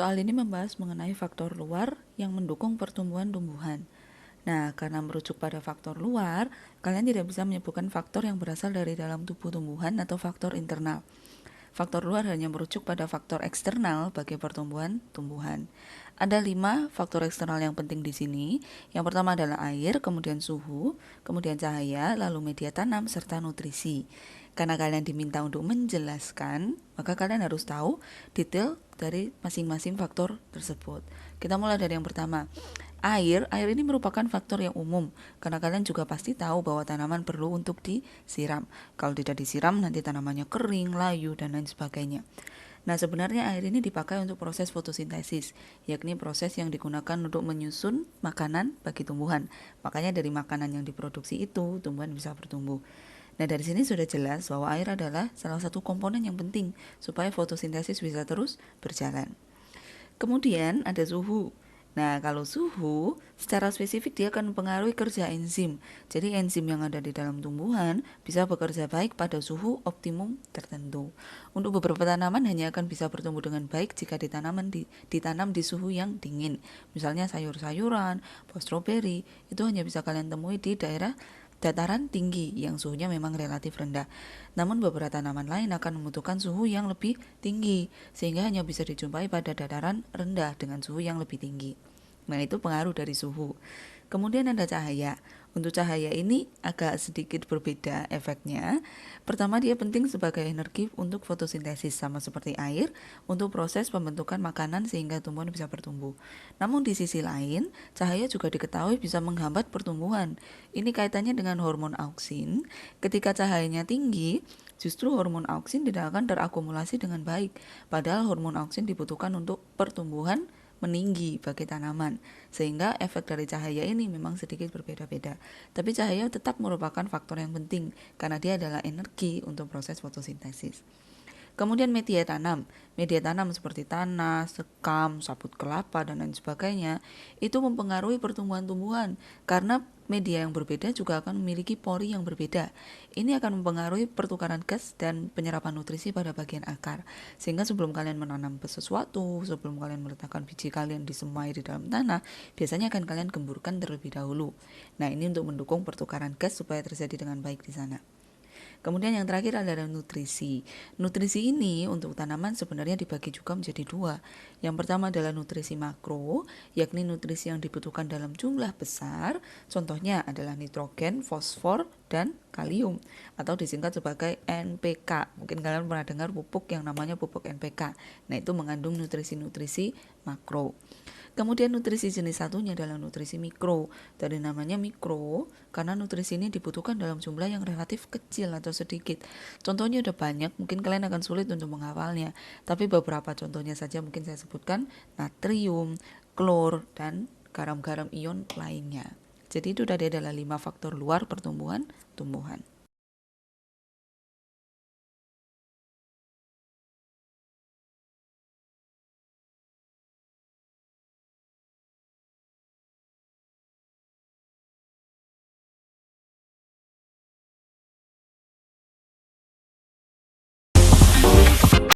Soal ini membahas mengenai faktor luar yang mendukung pertumbuhan tumbuhan. Nah, karena merujuk pada faktor luar, kalian tidak bisa menyebutkan faktor yang berasal dari dalam tubuh tumbuhan atau faktor internal. Faktor luar hanya merujuk pada faktor eksternal bagi pertumbuhan tumbuhan. Ada 5 faktor eksternal yang penting di sini. Yang pertama adalah air, kemudian suhu, kemudian cahaya, lalu media tanam, serta nutrisi. Karena kalian diminta untuk menjelaskan, maka kalian harus tahu detail dari masing-masing faktor tersebut. Kita mulai dari yang pertama. Air ini merupakan faktor yang umum, karena kalian juga pasti tahu bahwa tanaman perlu untuk disiram. Kalau tidak disiram, nanti tanamannya kering, layu, dan lain sebagainya. Nah, sebenarnya air ini dipakai untuk proses fotosintesis, yakni proses yang digunakan untuk menyusun makanan bagi tumbuhan. Makanya dari makanan yang diproduksi itu, tumbuhan bisa bertumbuh. Nah, dari sini sudah jelas bahwa air adalah salah satu komponen yang penting supaya fotosintesis bisa terus berjalan. Kemudian ada suhu. Nah, kalau suhu, secara spesifik dia akan mempengaruhi kerja enzim. Jadi enzim yang ada di dalam tumbuhan bisa bekerja baik pada suhu optimum tertentu. Untuk beberapa tanaman hanya akan bisa bertumbuh dengan baik jika ditanam di suhu yang dingin. Misalnya sayur-sayuran, buah stroberi, itu hanya bisa kalian temui di daerah dataran tinggi yang suhunya memang relatif rendah. Namun beberapa tanaman lain akan membutuhkan suhu yang lebih tinggi, sehingga hanya bisa dijumpai pada dataran rendah dengan suhu yang lebih tinggi. Nah, itu pengaruh dari suhu. Kemudian ada cahaya. Untuk cahaya ini agak sedikit berbeda efeknya. Pertama, dia penting sebagai energi untuk fotosintesis, sama seperti air, untuk proses pembentukan makanan sehingga tumbuhan bisa bertumbuh. Namun di sisi lain, cahaya juga diketahui bisa menghambat pertumbuhan. Ini kaitannya dengan hormon auksin. Ketika cahayanya tinggi, justru hormon auksin tidak akan terakumulasi dengan baik. Padahal hormon auksin dibutuhkan untuk pertumbuhan meninggi bagi tanaman, sehingga efek dari cahaya ini memang sedikit berbeda-beda. Tapi cahaya tetap merupakan faktor yang penting karena dia adalah energi untuk proses fotosintesis. Kemudian media tanam seperti tanah, sekam, sabut kelapa, dan lain sebagainya, itu mempengaruhi pertumbuhan tumbuhan karena media yang berbeda juga akan memiliki pori yang berbeda. Ini akan mempengaruhi pertukaran gas dan penyerapan nutrisi pada bagian akar. Sehingga sebelum kalian menanam sesuatu, sebelum kalian meletakkan biji kalian disemai di dalam tanah, biasanya akan kalian gemburkan terlebih dahulu. Nah, ini untuk mendukung pertukaran gas supaya terjadi dengan baik di sana. Kemudian yang terakhir adalah nutrisi. Nutrisi ini untuk tanaman sebenarnya dibagi juga menjadi 2. Yang pertama adalah nutrisi makro, yakni nutrisi yang dibutuhkan dalam jumlah besar. Contohnya adalah nitrogen, fosfor, dan kalium, atau disingkat sebagai NPK. Mungkin kalian pernah dengar pupuk yang namanya pupuk NPK. Nah, itu mengandung nutrisi-nutrisi makro. Kemudian nutrisi jenis satunya adalah nutrisi mikro. Dari namanya mikro, karena nutrisi ini dibutuhkan dalam jumlah yang relatif kecil atau sedikit. Contohnya udah banyak, mungkin kalian akan sulit untuk menghafalnya. Tapi beberapa contohnya saja mungkin saya sebutkan: natrium, klor, dan garam-garam ion lainnya. Jadi itu tadi adalah 5 faktor luar pertumbuhan tumbuhan.